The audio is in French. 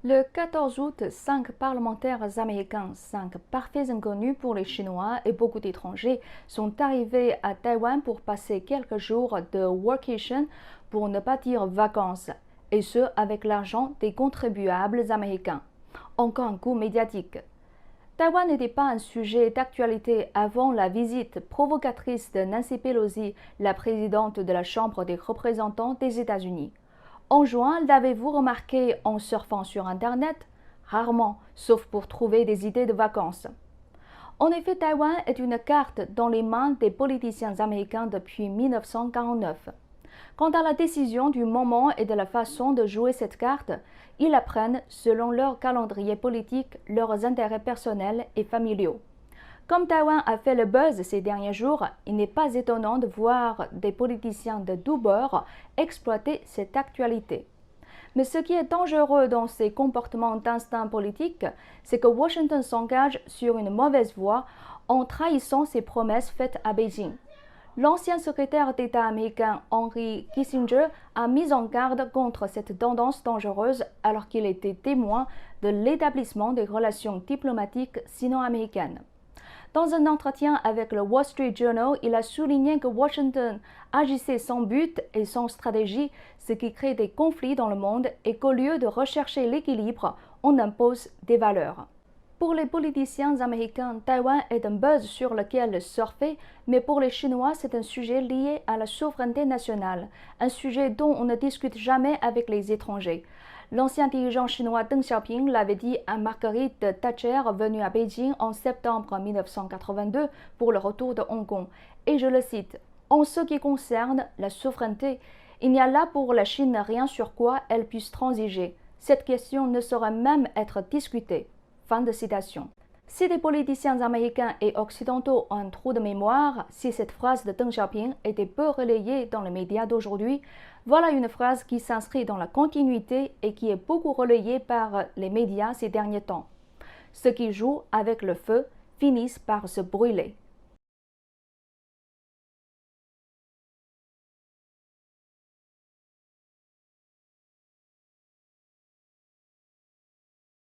Le 14 août, 5 parlementaires américains, 5 parfaits inconnus pour les Chinois et beaucoup d'étrangers, sont arrivés à Taïwan pour passer quelques jours de workation, pour ne pas dire vacances, et ce avec l'argent des contribuables américains. Encore un coup médiatique. Taïwan n'était pas un sujet d'actualité avant la visite provocatrice de Nancy Pelosi, la présidente de la Chambre des représentants des États-Unis. En juin, l'avez-vous remarqué en surfant sur Internet? Rarement, sauf pour trouver des idées de vacances. En effet, Taïwan est une carte dans les mains des politiciens américains depuis 1949. Quant à la décision du moment et de la façon de jouer cette carte, ils la prennent selon leur calendrier politique, leurs intérêts personnels et familiaux. Comme Taïwan a fait le buzz ces derniers jours, il n'est pas étonnant de voir des politiciens de tous bords exploiter cette actualité. Mais ce qui est dangereux dans ces comportements d'instinct politique, c'est que Washington s'engage sur une mauvaise voie en trahissant ses promesses faites à Beijing. L'ancien secrétaire d'État américain Henry Kissinger a mis en garde contre cette tendance dangereuse alors qu'il était témoin de l'établissement des relations diplomatiques sino-américaines. Dans un entretien avec le Wall Street Journal, il a souligné que Washington agissait sans but et sans stratégie, ce qui crée des conflits dans le monde et qu'au lieu de rechercher l'équilibre, on impose des valeurs. Pour les politiciens américains, Taïwan est un buzz sur lequel surfer, mais pour les Chinois, c'est un sujet lié à la souveraineté nationale, un sujet dont on ne discute jamais avec les étrangers. L'ancien dirigeant chinois Deng Xiaoping l'avait dit à Margaret Thatcher, venue à Beijing en septembre 1982 pour le retour de Hong Kong. Et je le cite, « En ce qui concerne la souveraineté, il n'y a là pour la Chine rien sur quoi elle puisse transiger. Cette question ne saurait même être discutée. » Fin de citation. Si des politiciens américains et occidentaux ont un trou de mémoire, si cette phrase de Deng Xiaoping était peu relayée dans les médias d'aujourd'hui, voilà une phrase qui s'inscrit dans la continuité et qui est beaucoup relayée par les médias ces derniers temps. Ceux qui jouent avec le feu finissent par se brûler.